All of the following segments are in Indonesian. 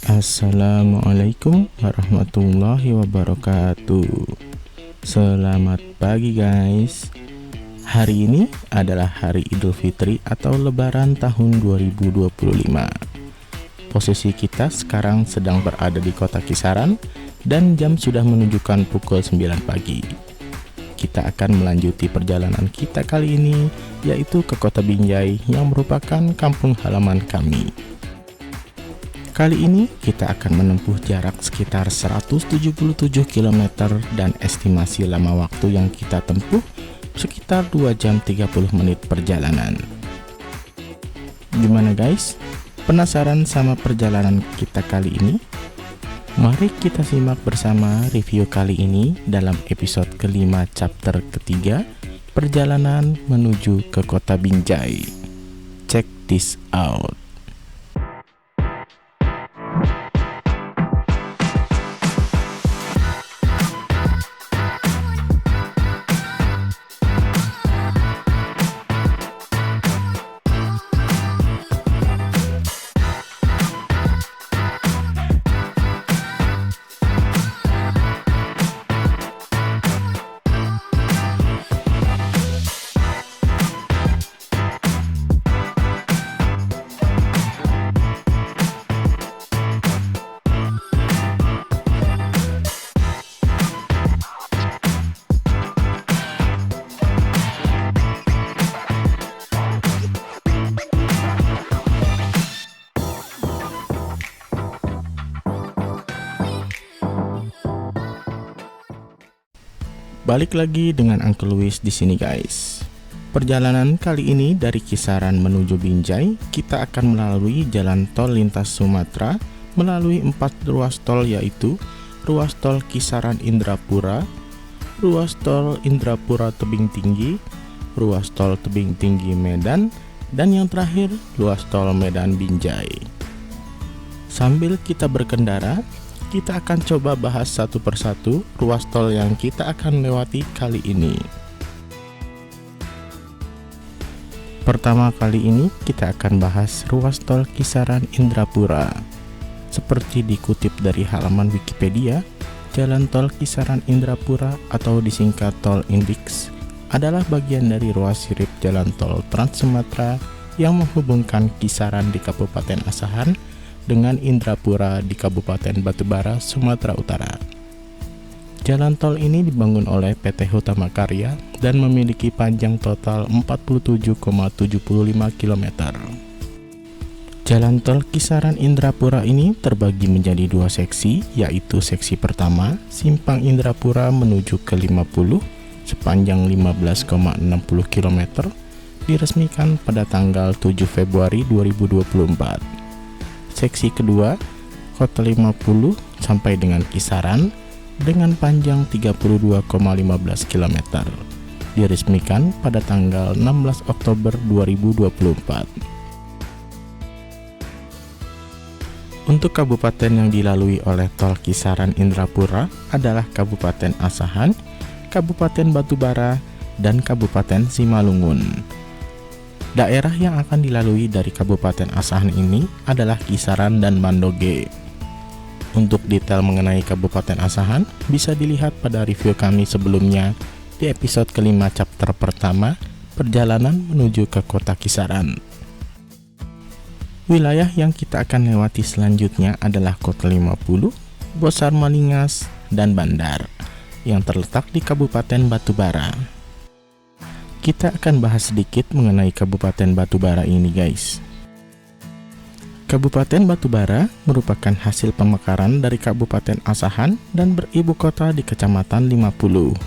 Assalamualaikum warahmatullahi wabarakatuh. Selamat pagi guys. Hari ini adalah hari Idul Fitri atau Lebaran tahun 2025. Posisi kita sekarang sedang berada di kota Kisaran dan jam sudah menunjukkan pukul 9 pagi. Kita akan melanjuti perjalanan kita kali ini, yaitu ke kota Binjai yang merupakan kampung halaman kami. Kali ini kita akan menempuh jarak sekitar 177 km dan estimasi lama waktu yang kita tempuh sekitar 2 jam 30 menit perjalanan. Gimana guys? Penasaran sama perjalanan kita kali ini? Mari kita simak bersama review kali ini dalam episode kelima chapter ketiga, perjalanan menuju ke kota Binjai. Check this out. Balik lagi dengan Uncle Luis di sini guys. Perjalanan kali ini dari Kisaran menuju Binjai, kita akan melalui jalan tol lintas Sumatera melalui 4 ruas tol, yaitu ruas tol Kisaran Indrapura, ruas tol Indrapura Tebing Tinggi, ruas tol Tebing Tinggi Medan, dan yang terakhir ruas tol Medan Binjai. Sambil kita berkendara, kita akan coba bahas satu persatu ruas tol yang kita akan lewati kali ini. Pertama kali ini kita akan bahas ruas tol Kisaran Indrapura. Seperti dikutip dari halaman Wikipedia, jalan tol Kisaran Indrapura atau disingkat Tol Indix adalah bagian dari ruas sirip jalan tol Trans Sumatera yang menghubungkan Kisaran di Kabupaten Asahan dengan Indrapura di Kabupaten Batubara, Sumatera Utara. Jalan tol ini dibangun oleh PT Hutama Karya dan memiliki panjang total 47,75 km. Jalan tol Kisaran Indrapura ini terbagi menjadi 2 seksi, yaitu seksi pertama Simpang Indrapura menuju ke 50 sepanjang 15,60 km, diresmikan pada tanggal 7 Februari 2024. Seksi kedua, Kota 50 sampai dengan Kisaran dengan panjang 32,15 km, diresmikan pada tanggal 16 Oktober 2024. Untuk kabupaten yang dilalui oleh tol Kisaran Indrapura adalah Kabupaten Asahan, Kabupaten Batubara, dan Kabupaten Simalungun. Daerah yang akan dilalui dari Kabupaten Asahan ini adalah Kisaran dan Mandoge. Untuk detail mengenai Kabupaten Asahan bisa dilihat pada review kami sebelumnya di episode kelima chapter pertama, perjalanan menuju ke kota Kisaran. Wilayah yang kita akan lewati selanjutnya adalah Kota 50, Bosar Malingas, dan Bandar yang terletak di Kabupaten Batubara. Kita akan bahas sedikit mengenai Kabupaten Batubara ini guys. Kabupaten Batubara merupakan hasil pemekaran dari Kabupaten Asahan dan beribu kota di Kecamatan 50.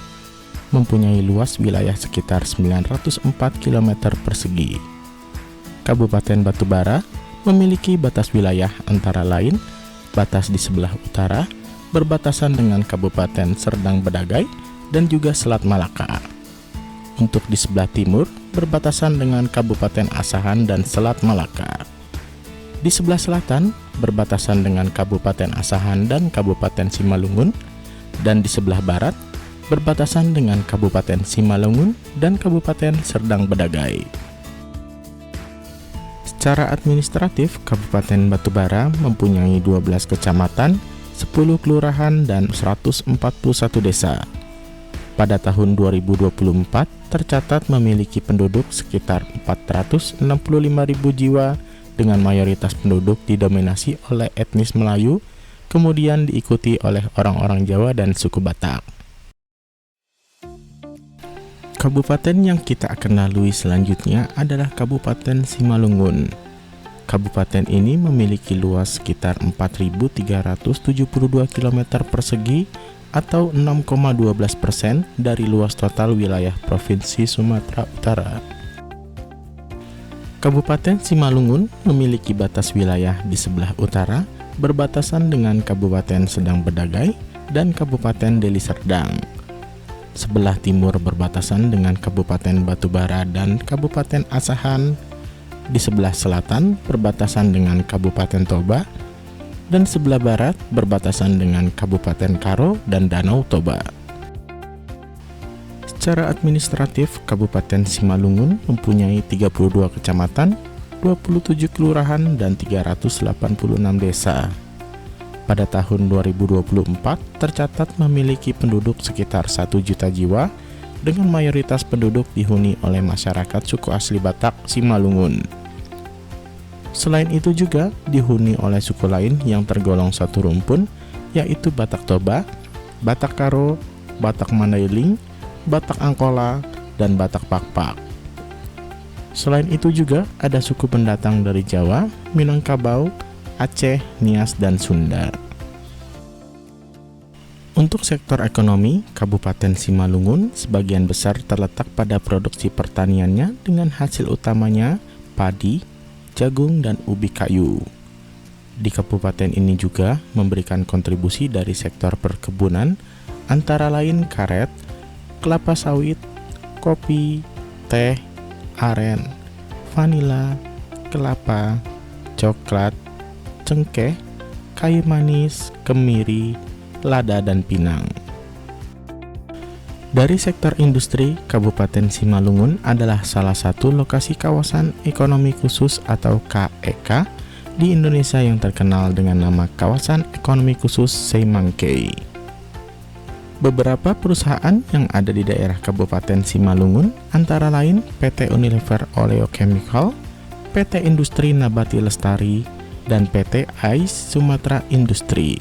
Mempunyai luas wilayah sekitar 904 km persegi. Kabupaten Batubara memiliki batas wilayah antara lain batas di sebelah utara berbatasan dengan Kabupaten Serdang Bedagai dan juga Selat Malaka. Untuk di sebelah timur berbatasan dengan Kabupaten Asahan dan Selat Malaka. Di sebelah selatan berbatasan dengan Kabupaten Asahan dan Kabupaten Simalungun, dan di sebelah barat berbatasan dengan Kabupaten Simalungun dan Kabupaten Serdang Bedagai. Secara administratif, Kabupaten Batubara mempunyai 12 kecamatan, 10 kelurahan, dan 141 desa. Pada tahun 2024, tercatat memiliki penduduk sekitar 465.000 jiwa dengan mayoritas penduduk didominasi oleh etnis Melayu, kemudian diikuti oleh orang-orang Jawa dan suku Batak. Kabupaten yang kita akan lalui selanjutnya adalah Kabupaten Simalungun. Kabupaten ini memiliki luas sekitar 4.372 km persegi atau 6,12% dari luas total wilayah Provinsi Sumatera Utara. Kabupaten Simalungun memiliki batas wilayah di sebelah utara berbatasan dengan Kabupaten Sedang Bedagai dan Kabupaten Deli Serdang. Sebelah timur berbatasan dengan Kabupaten Batubara dan Kabupaten Asahan. Di sebelah selatan berbatasan dengan Kabupaten Toba, dan sebelah barat berbatasan dengan Kabupaten Karo dan Danau Toba. Secara administratif, Kabupaten Simalungun mempunyai 32 kecamatan, 27 kelurahan, dan 386 desa. Pada tahun 2024, tercatat memiliki penduduk sekitar 1 juta jiwa, dengan mayoritas penduduk dihuni oleh masyarakat suku asli Batak Simalungun. Selain itu juga dihuni oleh suku lain yang tergolong satu rumpun, yaitu Batak Toba, Batak Karo, Batak Mandailing, Batak Angkola, dan Batak Pakpak. Selain itu juga ada suku pendatang dari Jawa, Minangkabau, Aceh, Nias, dan Sunda. Untuk sektor ekonomi, Kabupaten Simalungun sebagian besar terletak pada produksi pertaniannya dengan hasil utamanya padi, jagung, dan ubi kayu. Di kabupaten ini juga memberikan kontribusi dari sektor perkebunan, antara lain karet, kelapa sawit, kopi, teh, aren, vanila, kelapa, coklat, cengkeh, kayu manis, kemiri, lada, dan pinang. Dari sektor industri, Kabupaten Simalungun adalah salah satu lokasi kawasan ekonomi khusus atau KEK di Indonesia yang terkenal dengan nama Kawasan Ekonomi Khusus Semangkei. Beberapa perusahaan yang ada di daerah Kabupaten Simalungun antara lain PT Unilever Oleochemical, PT Industri Nabati Lestari, dan PT AIS Sumatera Industri.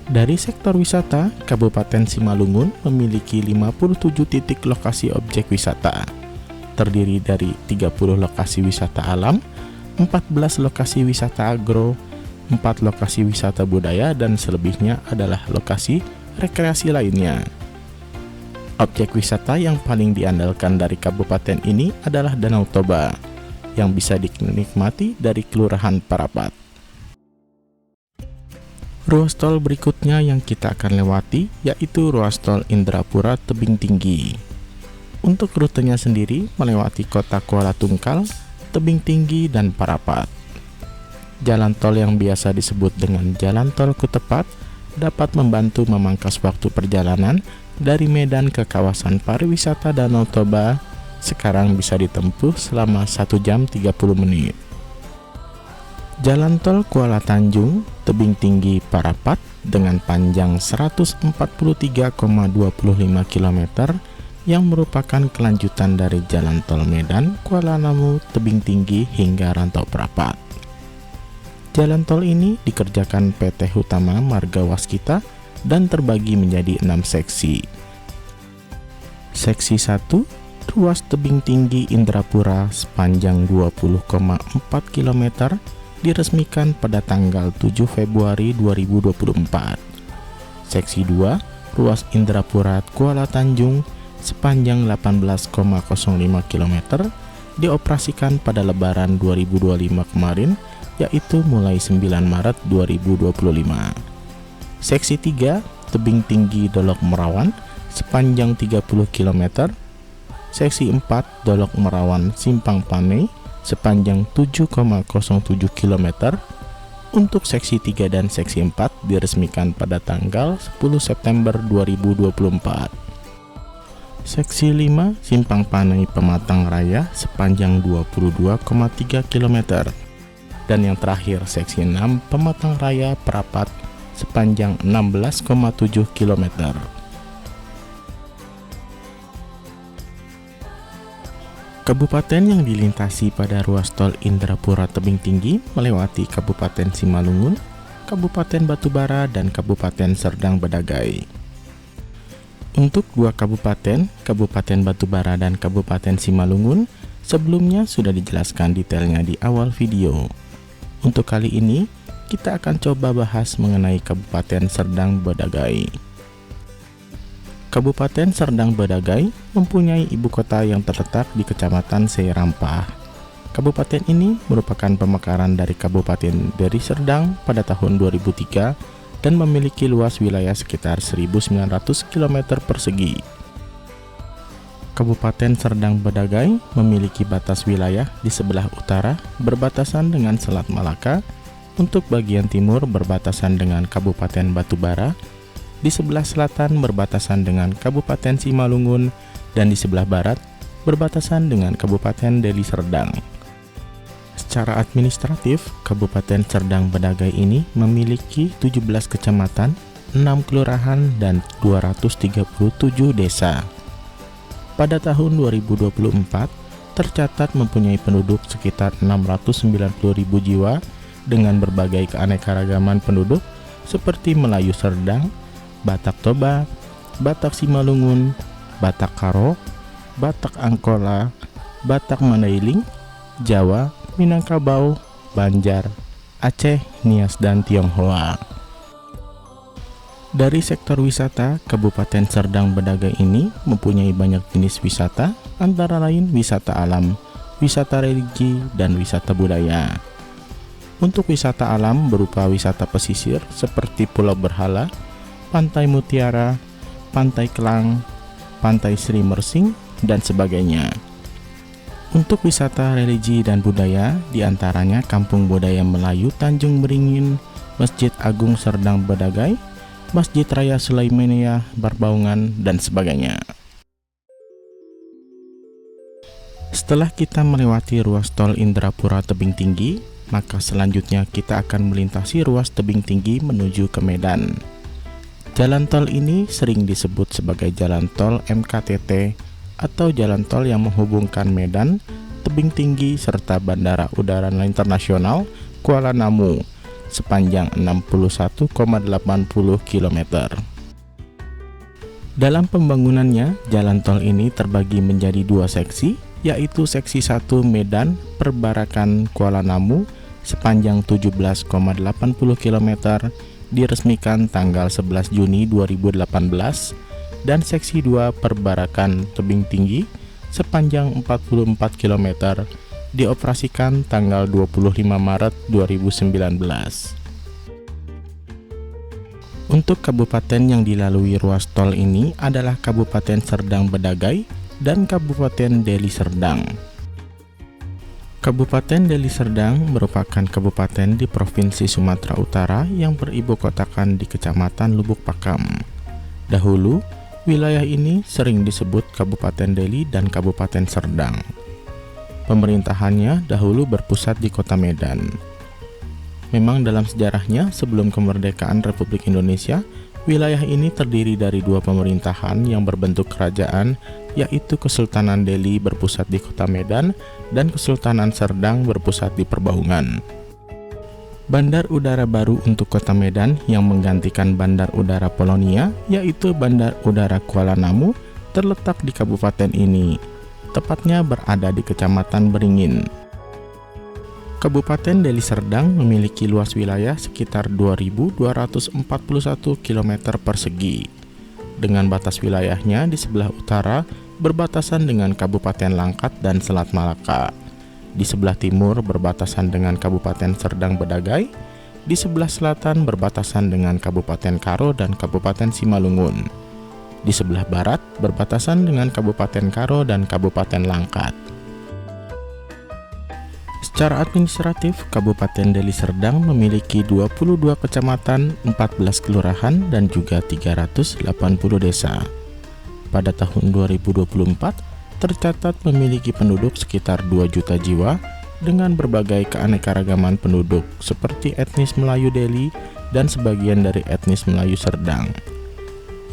Dari sektor wisata, Kabupaten Simalungun memiliki 57 titik lokasi objek wisata, terdiri dari 30 lokasi wisata alam, 14 lokasi wisata agro, 4 lokasi wisata budaya, dan selebihnya adalah lokasi rekreasi lainnya. Objek wisata yang paling diandalkan dari kabupaten ini adalah Danau Toba, yang bisa dinikmati dari Kelurahan Parapat. Ruas tol berikutnya yang kita akan lewati yaitu ruas tol Indrapura Tebing Tinggi. Untuk rutenya sendiri melewati kota Kuala Tungkal, Tebing Tinggi, dan Parapat. Jalan tol yang biasa disebut dengan Jalan Tol Kutepat dapat membantu memangkas waktu perjalanan dari Medan ke kawasan pariwisata Danau Toba. Sekarang bisa ditempuh selama 1 jam 30 menit. Jalan tol Kuala Tanjung, Tebing Tinggi, Parapat dengan panjang 143,25 km yang merupakan kelanjutan dari Jalan Tol Medan, Kuala Namu, Tebing Tinggi hingga Rantau Parapat. Jalan tol ini dikerjakan PT Hutama Marga Waskita dan terbagi menjadi 6 seksi. Seksi 1, ruas Tebing Tinggi Indrapura sepanjang 20,4 km diresmikan pada tanggal 7 Februari 2024. Seksi 2, ruas Indrapura Kuala Tanjung sepanjang 18,05 km dioperasikan pada Lebaran 2025 kemarin, yaitu mulai 9 Maret 2025. Seksi 3, Tebing Tinggi Dolok Merawan sepanjang 30 km. Seksi 4, Dolok Merawan Simpang Panei sepanjang 7,07 km. Untuk seksi 3 dan seksi 4 diresmikan pada tanggal 10 September 2024. Seksi 5 Simpang Panai Pematang Raya sepanjang 22,3 km. Dan yang terakhir Seksi 6 Pematang Raya Prapat sepanjang 16,7 km. Kabupaten yang dilintasi pada ruas tol Indrapura Tebing Tinggi melewati Kabupaten Simalungun, Kabupaten Batubara, dan Kabupaten Serdang Bedagai. Untuk dua kabupaten, Kabupaten Batubara dan Kabupaten Simalungun, sebelumnya sudah dijelaskan detailnya di awal video. Untuk kali ini, kita akan coba bahas mengenai Kabupaten Serdang Bedagai. Kabupaten Serdang Bedagai mempunyai ibu kota yang terletak di Kecamatan Seirampah. Kabupaten ini merupakan pemekaran dari Kabupaten Deli Serdang pada tahun 2003 dan memiliki luas wilayah sekitar 1.900 km persegi. Kabupaten Serdang Bedagai memiliki batas wilayah di sebelah utara berbatasan dengan Selat Malaka, untuk bagian timur berbatasan dengan Kabupaten Batubara, di sebelah selatan berbatasan dengan Kabupaten Simalungun, dan di sebelah barat berbatasan dengan Kabupaten Deli Serdang. Secara administratif, Kabupaten Serdang Bedagai ini memiliki 17 kecamatan, 6 kelurahan, dan 237 desa. Pada tahun 2024, tercatat mempunyai penduduk sekitar 690.000 jiwa dengan berbagai keanekaragaman penduduk seperti Melayu Serdang, Batak Toba, Batak Simalungun, Batak Karo, Batak Angkola, Batak Mandailing, Jawa, Minangkabau, Banjar, Aceh, Nias, dan Tionghoa. Dari sektor wisata, Kabupaten Serdang Bedagai ini mempunyai banyak jenis wisata, antara lain wisata alam, wisata religi, dan wisata budaya. Untuk wisata alam berupa wisata pesisir seperti Pulau Berhala, Pantai Mutiara, Pantai Kelang, Pantai Sri Mersing, dan sebagainya. Untuk wisata religi dan budaya, diantaranya Kampung Budaya Melayu Tanjung Beringin, Masjid Agung Serdang Bedagai, Masjid Raya Sulaimania Barbaungan, dan sebagainya. Setelah kita melewati ruas tol Indrapura Tebing Tinggi, maka selanjutnya kita akan melintasi ruas tebing tinggi menuju ke Medan. Jalan tol ini sering disebut sebagai Jalan Tol MKTT atau jalan tol yang menghubungkan Medan, Tebing Tinggi, serta Bandara Udara Internasional Kuala Namu sepanjang 61,80 km. Dalam pembangunannya, jalan tol ini terbagi menjadi dua seksi, yaitu seksi 1 Medan Perbarakan Kuala Namu sepanjang 17,80 km diresmikan tanggal 11 Juni 2018, dan seksi 2 Perbarakan Tebing Tinggi sepanjang 44 km dioperasikan tanggal 25 Maret 2019. Untuk kabupaten yang dilalui ruas tol ini adalah Kabupaten Serdang Bedagai dan Kabupaten Deli Serdang. Kabupaten Deli Serdang merupakan kabupaten di Provinsi Sumatera Utara yang beribu kotakan di Kecamatan Lubuk Pakam. Dahulu, wilayah ini sering disebut Kabupaten Deli dan Kabupaten Serdang. Pemerintahannya dahulu berpusat di Kota Medan. Memang dalam sejarahnya sebelum kemerdekaan Republik Indonesia, wilayah ini terdiri dari dua pemerintahan yang berbentuk kerajaan, yaitu Kesultanan Deli berpusat di Kota Medan dan Kesultanan Serdang berpusat di Perbaungan. Bandar udara baru untuk Kota Medan yang menggantikan Bandar Udara Polonia, yaitu Bandar Udara Kuala Namu, terletak di kabupaten ini, tepatnya berada di Kecamatan Beringin. Kabupaten Deli Serdang memiliki luas wilayah sekitar 2.241 km persegi, dengan batas wilayahnya di sebelah utara berbatasan dengan Kabupaten Langkat dan Selat Malaka, di sebelah timur berbatasan dengan Kabupaten Serdang Bedagai, di sebelah selatan berbatasan dengan Kabupaten Karo dan Kabupaten Simalungun, di sebelah barat berbatasan dengan Kabupaten Karo dan Kabupaten Langkat. Secara administratif, Kabupaten Deli Serdang memiliki 22 kecamatan, 14 kelurahan, dan juga 380 desa. pada tahun 2024 tercatat memiliki penduduk sekitar 2 juta jiwa dengan berbagai keanekaragaman penduduk seperti etnis Melayu Deli dan sebagian dari etnis Melayu Serdang.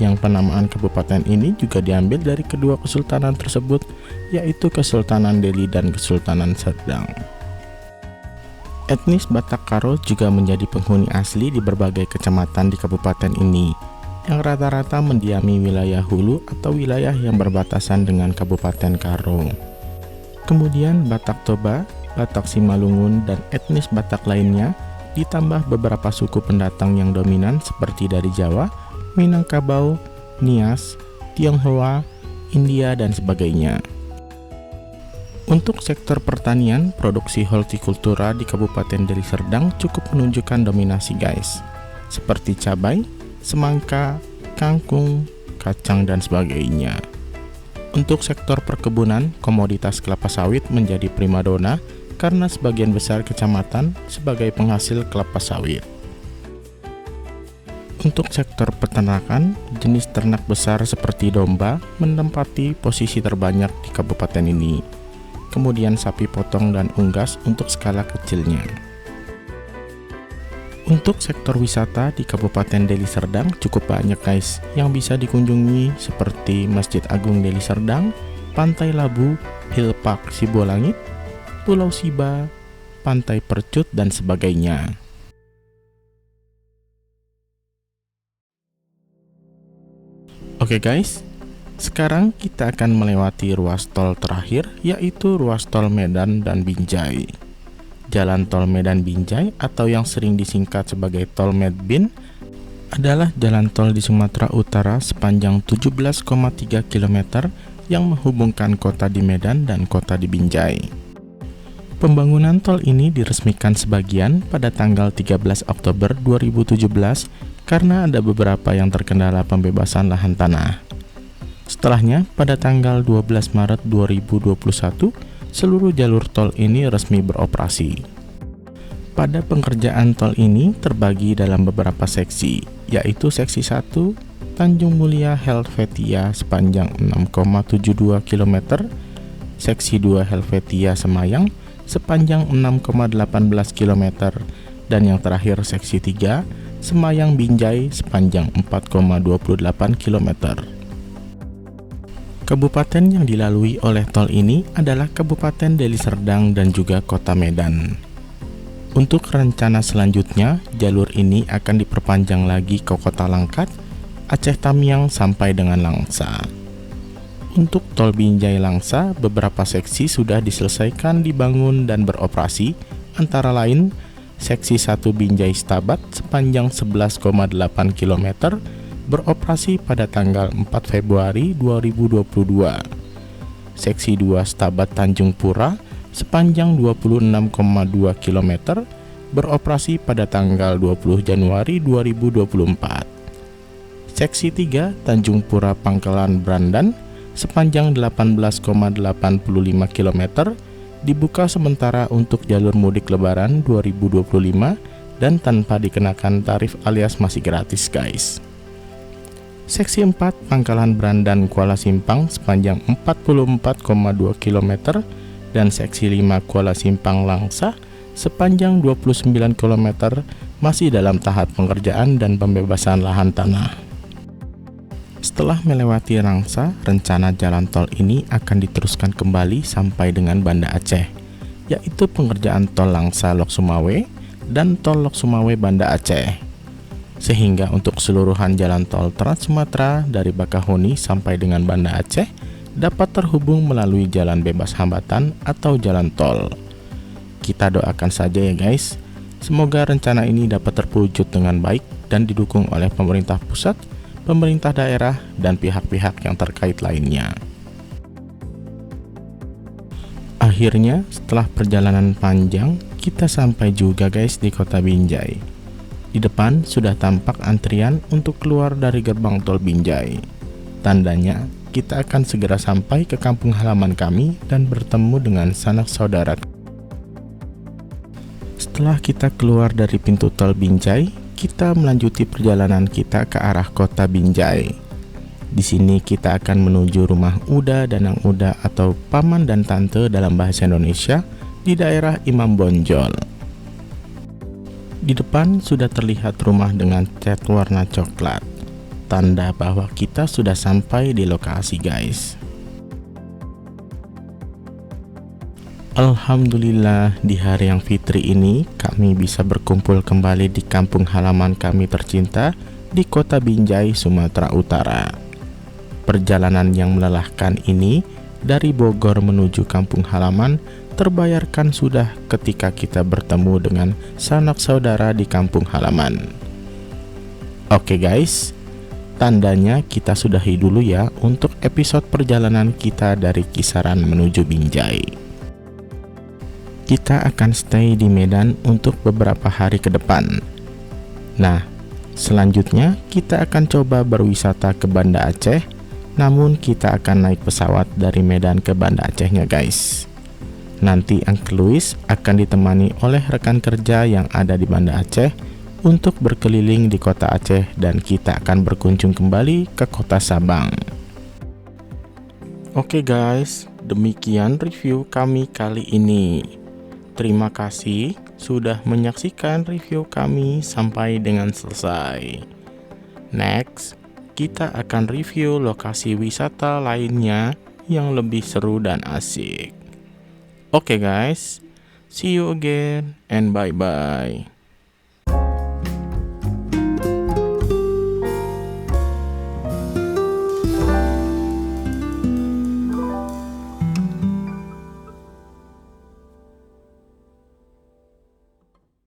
Yang penamaan kabupaten ini juga diambil dari kedua kesultanan tersebut, yaitu Kesultanan Deli dan Kesultanan Serdang. Etnis Batak Karo juga menjadi penghuni asli di berbagai kecamatan di kabupaten ini, yang rata-rata mendiami wilayah hulu atau wilayah yang berbatasan dengan Kabupaten Karo. Kemudian Batak Toba, Batak Simalungun, dan etnis Batak lainnya, ditambah beberapa suku pendatang yang dominan seperti dari Jawa, Minangkabau, Nias, Tionghoa, India, dan sebagainya. Untuk sektor pertanian, produksi hortikultura di Kabupaten Deli Serdang cukup menunjukkan dominasi guys, seperti cabai, semangka, kangkung, kacang, dan sebagainya. Untuk sektor perkebunan, komoditas kelapa sawit menjadi primadona karena sebagian besar kecamatan sebagai penghasil kelapa sawit. Untuk sektor peternakan, jenis ternak besar seperti domba menempati posisi terbanyak di kabupaten ini. Kemudian sapi potong dan unggas untuk skala kecilnya. Untuk sektor wisata di Kabupaten Deli Serdang cukup banyak guys yang bisa dikunjungi seperti Masjid Agung Deli Serdang, Pantai Labu, Hill Park Sibolangit, Pulau Siba, Pantai Percut, dan sebagainya. Oke guys, sekarang kita akan melewati ruas tol terakhir, yaitu ruas tol Medan dan Binjai. Jalan tol Medan Binjai atau yang sering disingkat sebagai Tol Medbin adalah jalan tol di Sumatera Utara sepanjang 17,3 km yang menghubungkan kota di Medan dan kota di Binjai. Pembangunan tol ini diresmikan sebagian pada tanggal 13 Oktober 2017 karena ada beberapa yang terkendala pembebasan lahan tanah. Setelahnya, pada tanggal 12 Maret 2021, seluruh jalur tol ini resmi beroperasi. Pada pengerjaan tol ini terbagi dalam beberapa seksi, yaitu seksi 1 Tanjung Mulia Helvetia sepanjang 6,72 km, seksi 2 Helvetia Semayang sepanjang 6,18 km, dan yang terakhir seksi 3 Semayang Binjai sepanjang 4,28 km. Kabupaten yang dilalui oleh tol ini adalah Kabupaten Deli Serdang dan juga Kota Medan. Untuk rencana selanjutnya, jalur ini akan diperpanjang lagi ke Kota Langkat, Aceh Tamiang sampai dengan Langsa. Untuk tol Binjai Langsa, beberapa seksi sudah diselesaikan dibangun dan beroperasi, antara lain seksi 1 Binjai Stabat sepanjang 11,8 km, beroperasi pada tanggal 4 Februari 2022. Seksi 2 Stabat Tanjung Pura sepanjang 26,2 km, beroperasi pada tanggal 20 Januari 2024. Seksi 3 Tanjung Pura Pangkalan Brandan sepanjang 18,85 km, dibuka sementara untuk jalur mudik Lebaran 2025 dan tanpa dikenakan tarif alias masih gratis guys. Seksi 4 Pangkalan Brandan Kuala Simpang sepanjang 44,2 km dan seksi 5 Kuala Simpang Langsa sepanjang 29 km masih dalam tahap pengerjaan dan pembebasan lahan tanah. Setelah melewati Langsa, rencana jalan tol ini akan diteruskan kembali sampai dengan Banda Aceh, yaitu pengerjaan tol Langsa Lok Sumawe dan tol Lok Sumawe Banda Aceh. Sehingga untuk keseluruhan jalan tol Trans Sumatera dari Bakahuni sampai dengan Banda Aceh dapat terhubung melalui jalan bebas hambatan atau jalan tol. Kita doakan saja ya guys, semoga rencana ini dapat terwujud dengan baik dan didukung oleh pemerintah pusat, pemerintah daerah, dan pihak-pihak yang terkait lainnya. Akhirnya, setelah perjalanan panjang, kita sampai juga guys di kota Binjai. Di depan sudah tampak antrian untuk keluar dari gerbang tol Binjai. Tandanya, kita akan segera sampai ke kampung halaman kami dan bertemu dengan sanak saudara. Setelah kita keluar dari pintu tol Binjai, kita melanjuti perjalanan kita ke arah kota Binjai. Di sini kita akan menuju rumah Uda Danang Uda atau paman dan tante dalam bahasa Indonesia di daerah Imam Bonjol. Di depan sudah terlihat rumah dengan cat warna coklat, tanda bahwa kita sudah sampai di lokasi guys. Alhamdulillah, di hari yang fitri ini kami bisa berkumpul kembali di kampung halaman kami tercinta di Kota Binjai, Sumatera Utara. Perjalanan yang melelahkan ini dari Bogor menuju kampung halaman terbayarkan sudah ketika kita bertemu dengan sanak saudara di kampung halaman. Oke guys, tandanya kita sudahi dulu ya untuk episode perjalanan kita dari Kisaran menuju Binjai. Kita akan stay di Medan untuk beberapa hari ke depan. Nah, selanjutnya kita akan coba berwisata ke Banda Aceh, namun kita akan naik pesawat dari Medan ke Banda Acehnya guys. Nanti Uncle Louis akan ditemani oleh rekan kerja yang ada di Banda Aceh untuk berkeliling di kota Aceh dan kita akan berkunjung kembali ke kota Sabang. Oke guys, demikian review kami kali ini. Terima kasih sudah menyaksikan review kami sampai dengan selesai. Next, kita akan review lokasi wisata lainnya yang lebih seru dan asik. Oke guys, see you again and bye-bye.